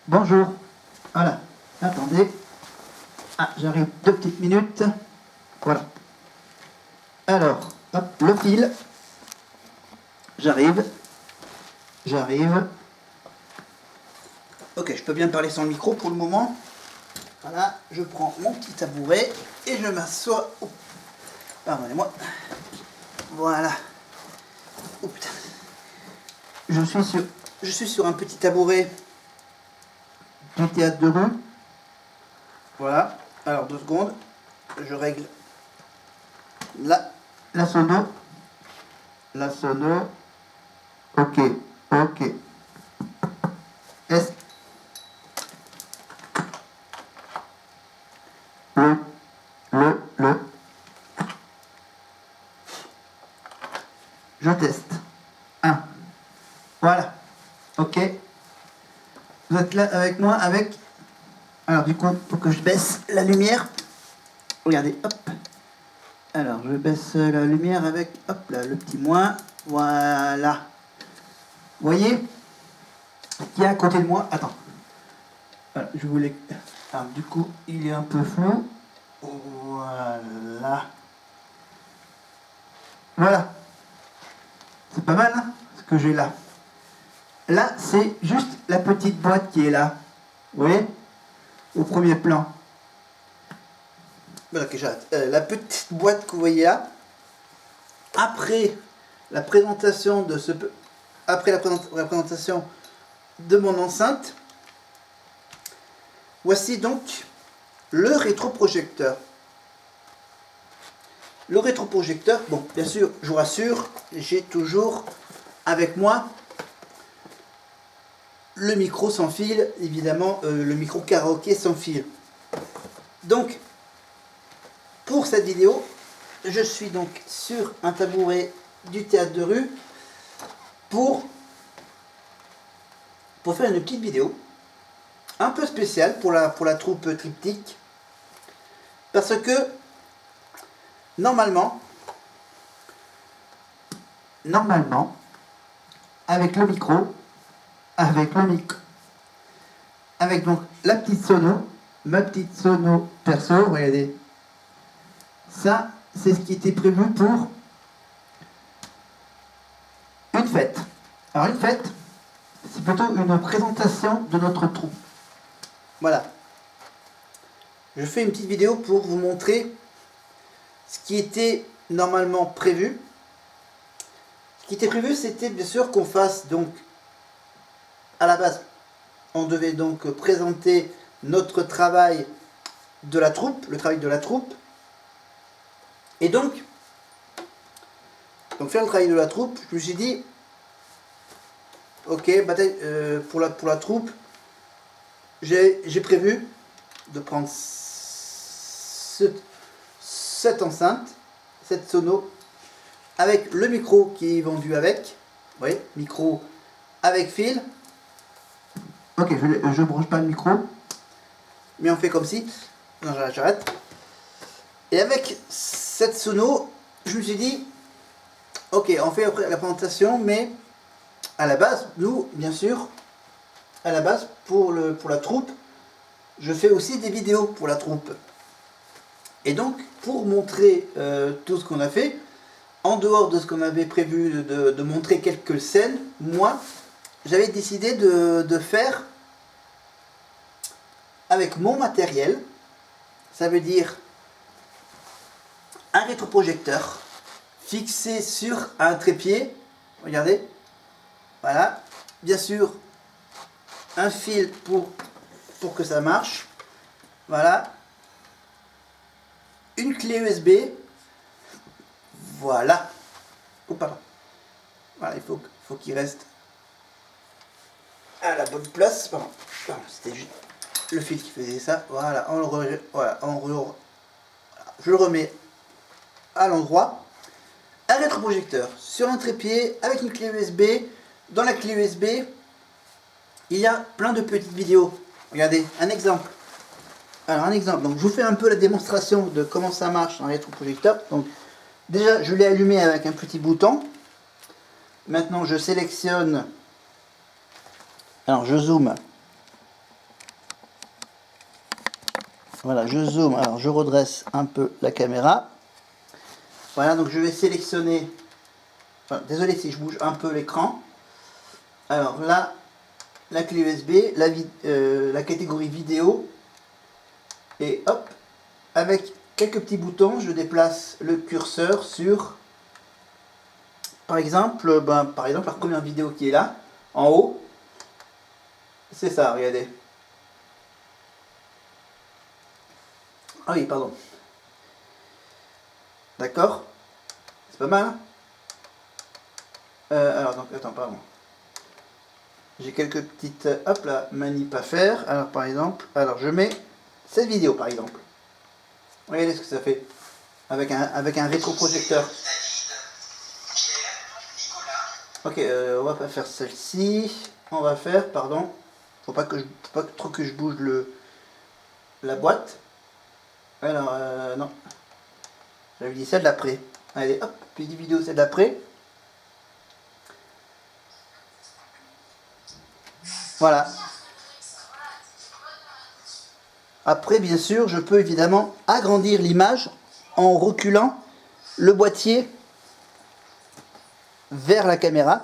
Bonjour. Voilà. Attendez. Ah, j'arrive 2 petites minutes. Voilà. Alors, hop, le fil. J'arrive. Ok, je peux bien parler sans le micro pour le moment. Voilà, je prends mon petit tabouret et je m'assois. Oh, pardonnez-moi. Voilà. Oh putain. Je suis sur un petit tabouret du théâtre de rue. Voilà. Alors 2 secondes. Je règle la sono. La sono. Ok. Est le. Je teste. 1. Voilà. Ok. Vous êtes là avec moi avec. Alors du coup, il faut que je baisse la lumière. Regardez, hop. Alors je baisse la lumière avec, hop là, le petit moins. Voilà. Vous voyez qui est à côté de moi. Attends. Voilà, je voulais. Alors du coup, il est un peu flou. Voilà. Voilà. C'est pas mal, hein, ce que j'ai là. Là, c'est juste la petite boîte qui est là. Vous voyez? Au premier plan. Voilà, que j'arrête. La petite boîte que vous voyez là. Après la présentation de la présentation de mon enceinte, voici donc le rétroprojecteur. Le rétroprojecteur, bon, bien sûr, je vous rassure, j'ai toujours avec moi le micro sans fil, évidemment, le micro karaoké sans fil. Donc, pour cette vidéo, je suis donc sur un tabouret du théâtre de rue pour faire une petite vidéo un peu spéciale pour la troupe triptyque, parce que normalement avec le micro, avec donc la petite sono, ma petite sono perso, regardez, ça c'est ce qui était prévu pour une fête. Alors une fête, c'est plutôt une présentation de notre troupe. Voilà. Je fais une petite vidéo pour vous montrer ce qui était normalement prévu. Ce qui était prévu, c'était bien sûr qu'on fasse donc, à la base, on devait donc présenter notre travail de la troupe, le travail de la troupe. Et donc faire le travail de la troupe, je me suis dit, ok, bataille, pour la troupe, j'ai prévu de prendre cette enceinte, cette sono, avec le micro qui est vendu avec, vous voyez, micro avec fil. Ok, je ne branche pas le micro, mais on fait comme si. Non, j'arrête. Et avec cette sono, je me suis dit, ok, on fait après la présentation, mais à la base, nous, bien sûr, à la base, pour la troupe, je fais aussi des vidéos pour la troupe. Et donc, pour montrer tout ce qu'on a fait, en dehors de ce qu'on avait prévu de montrer quelques scènes, moi, j'avais décidé de faire avec mon matériel, ça veut dire un rétroprojecteur fixé sur un trépied, regardez, voilà, bien sûr, un fil pour que ça marche, voilà, une clé USB, voilà, oh pardon, voilà, il faut qu'il reste à la bonne place, pardon, c'était juste le fil qui faisait ça, voilà, je le remets à l'endroit, un rétroprojecteur sur un trépied avec une clé USB, dans la clé USB, il y a plein de petites vidéos, regardez, un exemple. Alors un exemple, donc je vous fais un peu la démonstration de comment ça marche un rétroprojecteur. Donc déjà je l'ai allumé avec un petit bouton. Maintenant je sélectionne, alors je zoome Voilà, je zoome, alors je redresse un peu la caméra. Voilà, donc je vais sélectionner, enfin, désolé si je bouge un peu l'écran. Alors là, la clé USB, la catégorie vidéo, et hop, avec quelques petits boutons, je déplace le curseur sur, par exemple, la première vidéo qui est là, en haut. C'est ça, regardez. Ah oui, pardon. D'accord. C'est pas mal. Alors, donc, attends, pardon. J'ai quelques petites, hop là, manip à faire. Alors, par exemple, alors je mets cette vidéo, par exemple. Regardez ce que ça fait avec un rétroprojecteur. Ok, on va pas faire celle-ci. On va faire, pardon. Faut pas trop que je bouge la boîte. Alors, non. J'avais dit celle d'après. Allez, hop, petite vidéo, celle d'après. Voilà. Après, bien sûr, je peux évidemment agrandir l'image en reculant le boîtier vers la caméra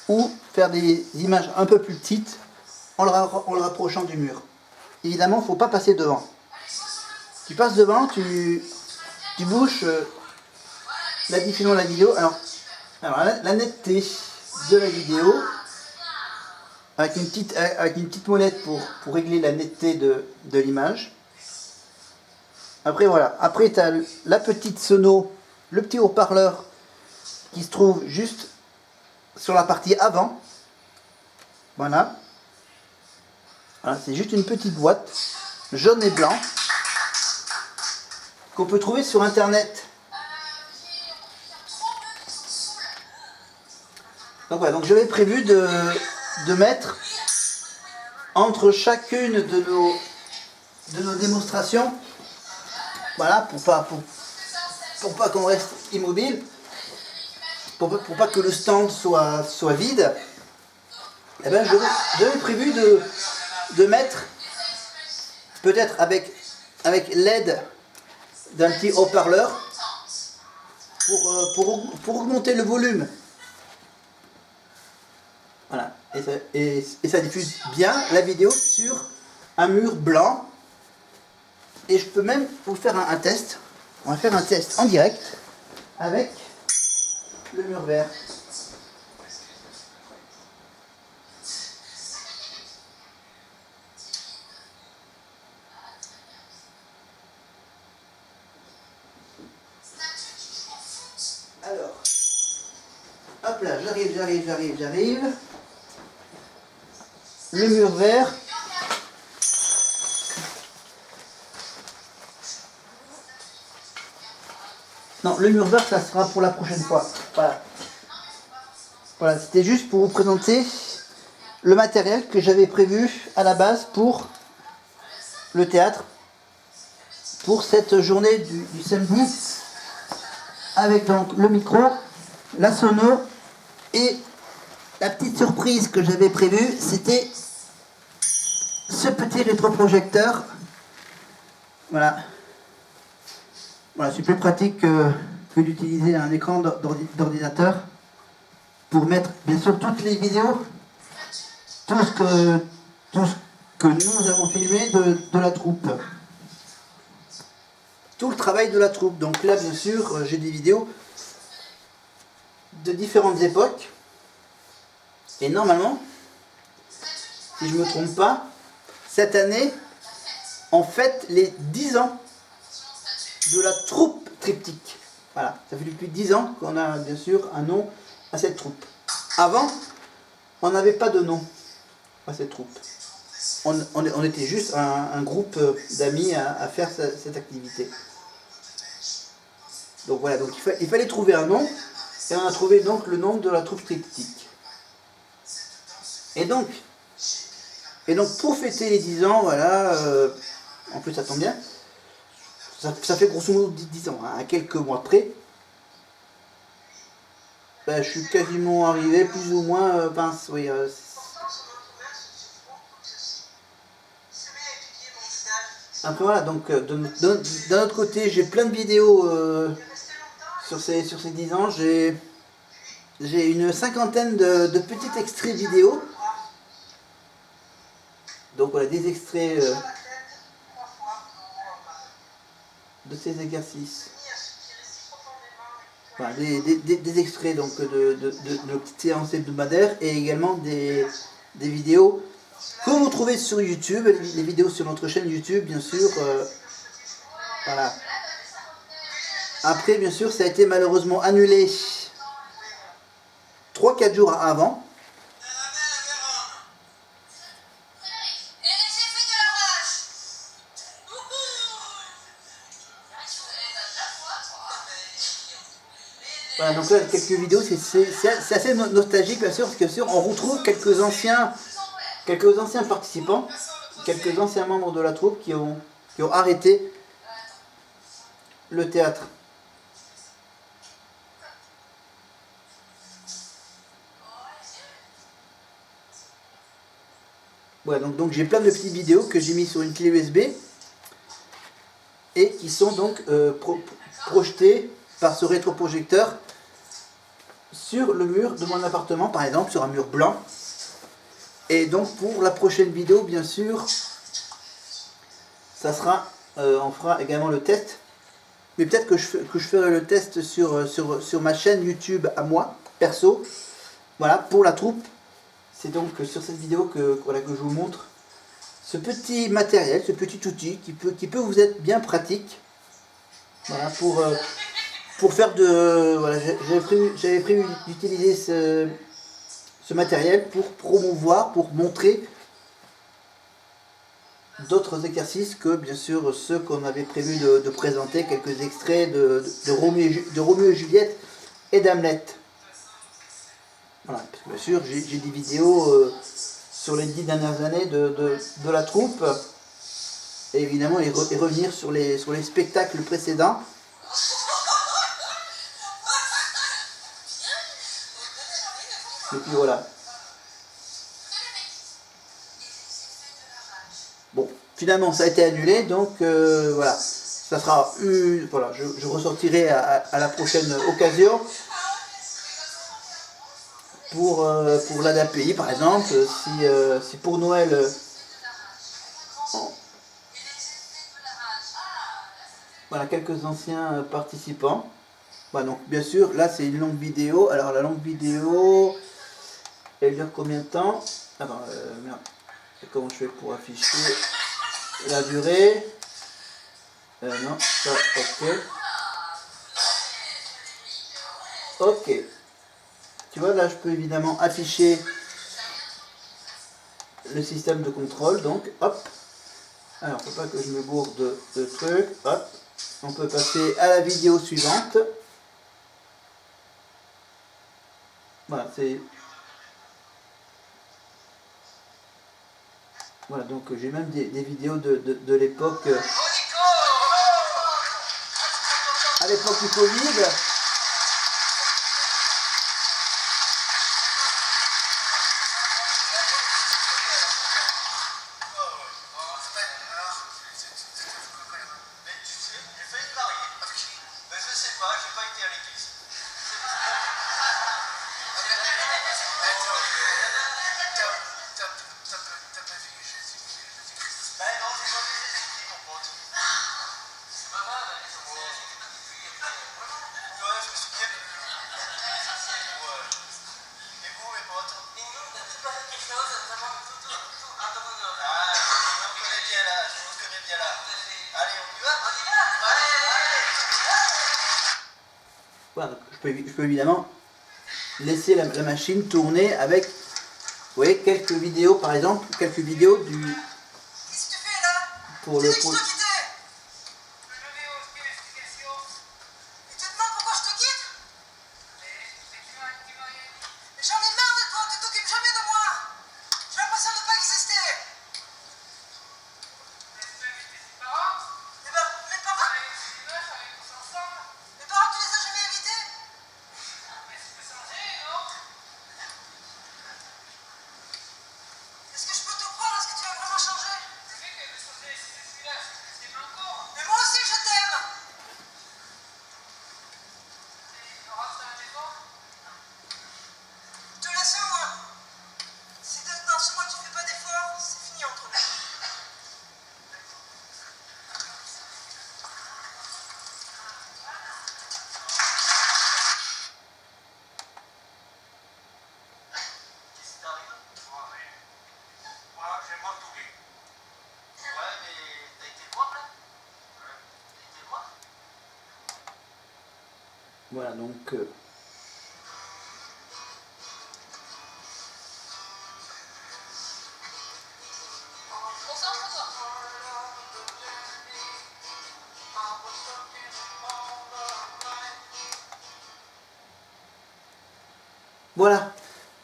ou faire des images un peu plus petites en le rapprochant du mur. Évidemment, il ne faut pas passer devant. Tu passes devant, tu bouches la diffusion de la vidéo. Alors la netteté de la vidéo, avec une petite molette pour régler la netteté de l'image. Après voilà, après tu as la petite sono, le petit haut-parleur qui se trouve juste sur la partie avant. Voilà. Voilà, c'est juste une petite boîte jaune et blanc qu'on peut trouver sur internet. Donc voilà, donc j'avais prévu de mettre entre chacune de nos démonstrations, voilà, pour pas qu'on reste immobile, pour pas que le stand soit vide, eh ben j'avais prévu de mettre, peut-être avec l'aide d'un petit haut-parleur, pour augmenter le volume. Voilà, et ça diffuse bien la vidéo sur un mur blanc. Et je peux même vous faire un test. On va faire un test en direct avec le mur vert. Alors, hop là, j'arrive. Le mur vert. Non, le mur vert, ça sera pour la prochaine fois. Voilà. Voilà, c'était juste pour vous présenter le matériel que j'avais prévu à la base pour le théâtre, pour cette journée du samedi, avec donc le micro, la sono, et la petite surprise que j'avais prévue, c'était ce petit rétroprojecteur. Voilà. Voilà, c'est plus pratique que d'utiliser un écran d'ordinateur pour mettre bien sûr toutes les vidéos, tout ce que nous avons filmé de la troupe. Tout le travail de la troupe. Donc là, bien sûr, j'ai des vidéos de différentes époques. Et normalement, si je ne me trompe pas, cette année, on fête les 10 ans de la troupe triptyque. Voilà, ça fait depuis 10 ans qu'on a bien sûr un nom à cette troupe. Avant, on n'avait pas de nom à cette troupe. On était juste un groupe d'amis à faire cette activité. Donc voilà, donc il fallait trouver un nom, et on a trouvé donc le nom de la troupe triptyque. Et donc pour fêter les 10 ans, voilà, en plus ça tombe bien, ça fait grosso modo 10 ans, hein, à quelques mois près. Ben, je suis quasiment arrivé plus ou moins, oui, peu voilà, donc d'un autre côté, j'ai plein de vidéos sur ces 10 ans. J'ai une cinquantaine de petits extraits vidéo. Donc voilà, des extraits de ces exercices. Voilà, des extraits donc, de nos petites séances hebdomadaires et également des vidéos que vous trouvez sur YouTube, les vidéos sur notre chaîne YouTube, bien sûr. Voilà. Après, bien sûr, ça a été malheureusement annulé 3-4 jours avant. Voilà, donc là, quelques vidéos, c'est assez nostalgique, bien sûr, parce que bien sûr, on retrouve quelques anciens participants, quelques anciens membres de la troupe qui ont arrêté le théâtre. Voilà, donc j'ai plein de petites vidéos que j'ai mis sur une clé USB et qui sont donc projetées par ce rétroprojecteur sur le mur de mon appartement, par exemple, sur un mur blanc. Et donc pour la prochaine vidéo, bien sûr, ça sera, on fera également le test. Mais peut-être que je ferai le test sur ma chaîne YouTube à moi, perso. Voilà, pour la troupe. C'est donc sur cette vidéo que je vous montre ce petit matériel, ce petit outil qui peut vous être bien pratique. Voilà, pour faire de... Voilà, j'avais prévu d'utiliser ce matériel pour promouvoir, pour montrer d'autres exercices que bien sûr ceux qu'on avait prévu de présenter, quelques extraits de Roméo et Juliette et d'Hamlet. Voilà, parce que bien sûr j'ai des vidéos sur les 10 dernières années de la troupe et évidemment et revenir sur les spectacles précédents. Et puis voilà. Bon, finalement ça a été annulé, donc voilà, ça sera voilà, je ressortirai à la prochaine occasion pour l'ADAPI par exemple, si pour Noël voilà, quelques anciens participants. Voilà, donc bien sûr, là c'est une longue vidéo. Alors la longue vidéo, elle dure combien de temps? Attends, merde. Comment je fais pour afficher la durée? Non, ça, ok. Ok. Tu vois, là je peux évidemment afficher le système de contrôle. Donc, hop. Alors, faut pas que je me bourre de trucs. Hop. On peut passer à la vidéo suivante. Voilà, c'est... Voilà, donc j'ai même des vidéos de l'époque... à l'époque du Covid. Voilà, donc je peux évidemment laisser la machine tourner avec, vous voyez, quelques vidéos par exemple, quelques vidéos du... pour le... Voilà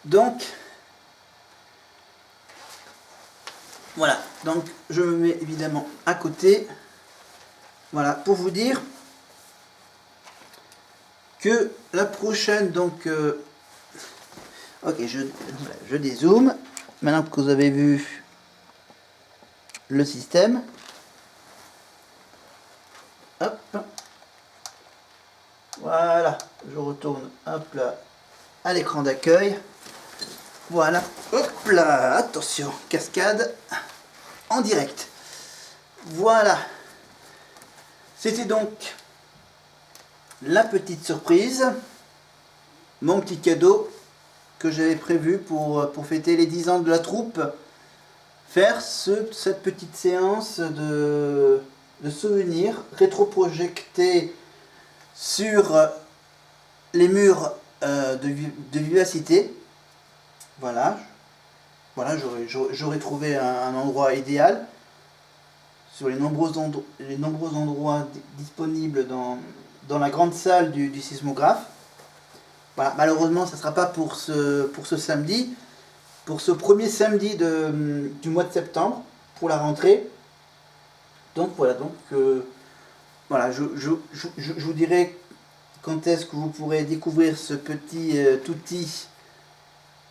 donc voilà donc je me mets évidemment à côté. Voilà, pour vous dire que la prochaine, donc ok, je dézoome maintenant que vous avez vu le système. Hop, voilà, je retourne hop là à l'écran d'accueil. Voilà, hop là, attention, cascade en direct. Voilà, c'était donc la petite surprise, mon petit cadeau que j'avais prévu pour fêter les 10 ans de la troupe. Faire cette petite séance de souvenirs rétroprojectés sur les murs de Vivacité. Voilà, j'aurais trouvé un endroit idéal sur les nombreux endroits disponibles dans la grande salle du sismographe. Voilà, malheureusement, ça ne sera pas pour ce samedi, pour ce premier samedi du mois de septembre, pour la rentrée. Donc voilà, voilà, je vous dirai quand est-ce que vous pourrez découvrir ce petit outil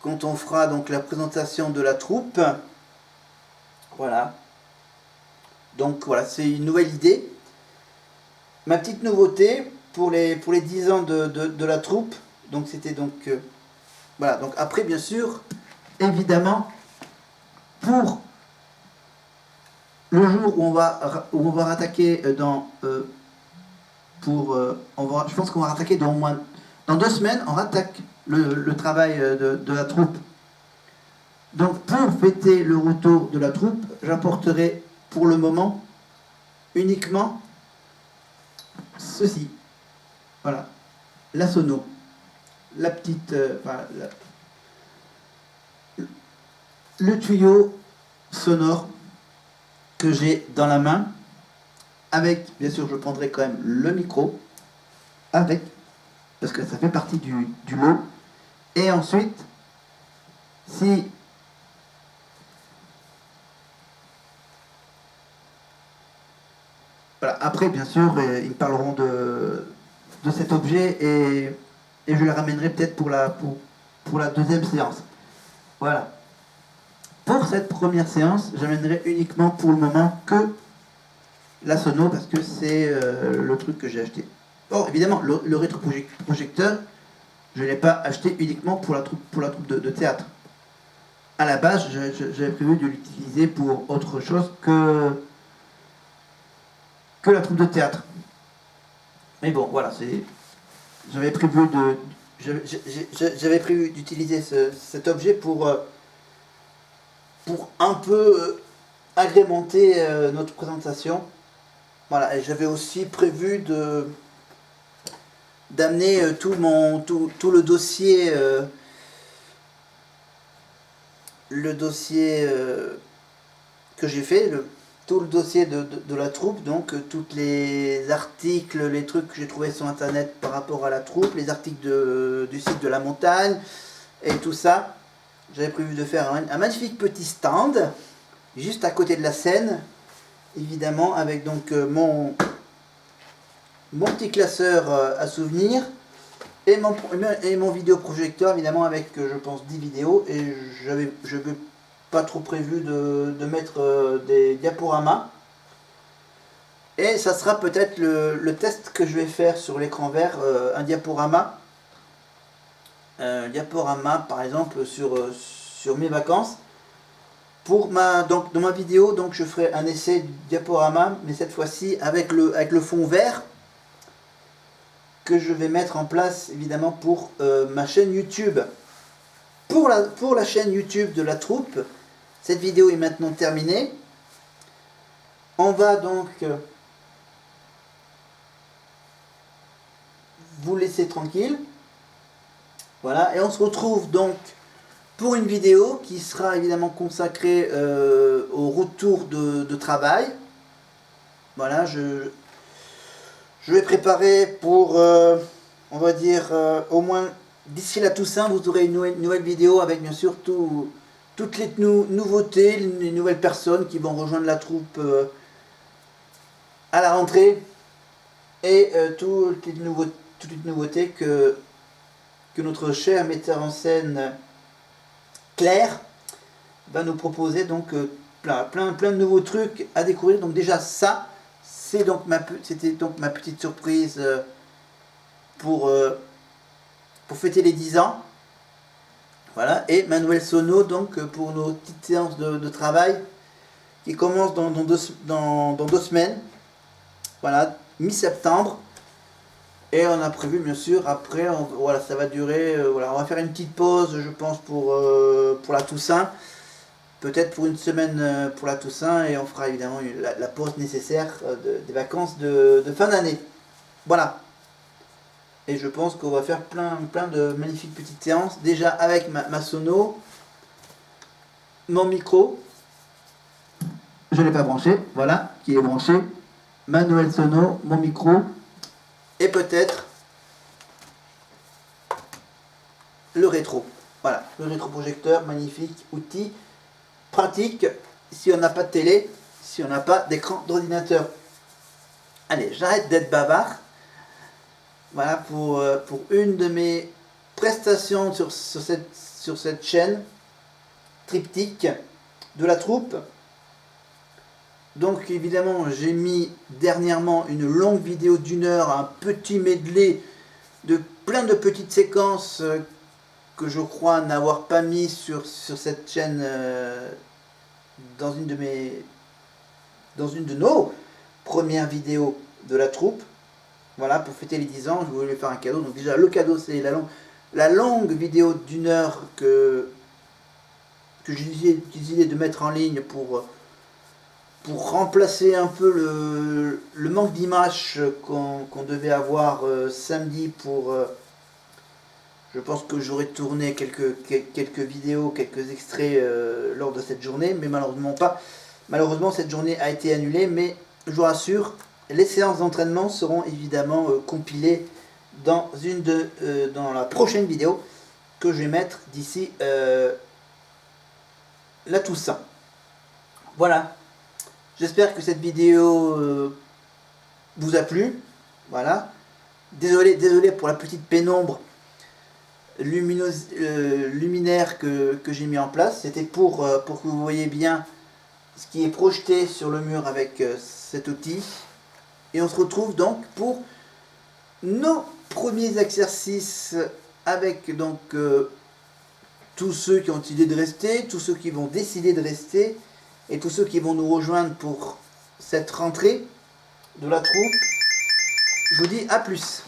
quand on fera donc la présentation de la troupe. Voilà. Donc voilà, c'est une nouvelle idée. Ma petite nouveauté pour les 10 ans de la troupe, donc c'était donc voilà, donc après bien sûr, évidemment, pour le jour où on va rattaquer je pense qu'on va rattaquer dans 2 semaines, on rattaque le travail de la troupe. Donc pour fêter le retour de la troupe, j'apporterai pour le moment uniquement ceci. Voilà, la sono, la petite, le tuyau sonore que j'ai dans la main, avec, bien sûr, je prendrai quand même le micro, avec, parce que ça fait partie du lot. Et ensuite, si voilà, après, bien sûr, ils parleront de cet objet et je le ramènerai peut-être pour la deuxième séance. Voilà. Pour cette première séance, j'amènerai uniquement pour le moment que la sono parce que c'est le truc que j'ai acheté. Bon, évidemment, le rétroprojecteur, je ne l'ai pas acheté uniquement pour la troupe de théâtre. À la base, j'avais prévu de l'utiliser pour autre chose que la troupe de théâtre. Mais bon, voilà, j'avais prévu d'utiliser cet objet pour un peu agrémenter notre présentation. Voilà, et j'avais aussi prévu d'amener tout le dossier que j'ai fait, tout le dossier de la troupe, donc tous les articles, les trucs que j'ai trouvés sur internet par rapport à la troupe, les articles du site de la montagne et tout ça. J'avais prévu de faire un magnifique petit stand juste à côté de la scène, évidemment avec donc mon petit classeur à souvenirs et mon vidéoprojecteur, évidemment avec je pense 10 vidéos, et je n'avais pas trop prévu de mettre des diaporamas. Et ça sera peut-être le test que je vais faire sur l'écran vert, un diaporama par exemple sur mes vacances. Donc dans ma vidéo, donc je ferai un essai diaporama, mais cette fois-ci avec le fond vert que je vais mettre en place évidemment pour ma chaîne YouTube. Pour la chaîne YouTube de la troupe, cette vidéo est maintenant terminée. On va donc vous laisser tranquille. Voilà, et on se retrouve donc pour une vidéo qui sera évidemment consacrée au retour de travail. Voilà, je vais préparer pour, on va dire, au moins d'ici la Toussaint, vous aurez une nouvelle vidéo avec bien sûr toutes les nouveautés, les nouvelles personnes qui vont rejoindre la troupe à la rentrée et toutes les nouveautés que notre cher metteur en scène Claire va nous proposer, donc plein de nouveaux trucs à découvrir. Donc déjà ça, c'était donc ma petite surprise pour fêter les 10 ans. Voilà, et ma nouvelle sono donc pour nos petites séances de travail qui commencent dans 2 semaines. Voilà, mi-septembre. Et on a prévu bien sûr après, voilà, ça va durer, voilà, on va faire une petite pause je pense pour la Toussaint. Peut-être pour une semaine pour la Toussaint, et on fera évidemment la pause nécessaire des vacances de fin d'année. Voilà. Et je pense qu'on va faire plein de magnifiques petites séances. Déjà avec ma sono, mon micro, je ne l'ai pas branché, voilà, qui est branché. Ma nouvelle sono, mon micro, et peut-être le rétro. Voilà, le rétroprojecteur, magnifique outil, pratique si on n'a pas de télé, si on n'a pas d'écran d'ordinateur. Allez, j'arrête d'être bavard. Voilà pour une de mes prestations sur cette chaîne triptyque de la troupe. Donc évidemment j'ai mis dernièrement une longue vidéo d'1 heure, un petit medley de plein de petites séquences que je crois n'avoir pas mis sur cette chaîne dans une de nos premières vidéos de la troupe. Voilà, pour fêter les 10 ans, je voulais faire un cadeau. Donc déjà le cadeau, c'est la longue vidéo d'1 heure que j'ai décidé de mettre en ligne pour remplacer un peu le manque d'image qu'on devait avoir samedi pour... je pense que j'aurais tourné quelques vidéos, quelques extraits lors de cette journée, mais malheureusement pas. Malheureusement, cette journée a été annulée, mais je vous rassure, les séances d'entraînement seront évidemment compilées dans la prochaine vidéo que je vais mettre d'ici la Toussaint. Voilà. J'espère que cette vidéo vous a plu. Voilà. Désolé pour la petite pénombre luminaire que j'ai mis en place. C'était pour que vous voyez bien ce qui est projeté sur le mur avec cet outil. Et on se retrouve donc pour nos premiers exercices avec donc tous ceux qui ont décidé de rester, tous ceux qui vont décider de rester, et tous ceux qui vont nous rejoindre pour cette rentrée de la troupe. Je vous dis à plus.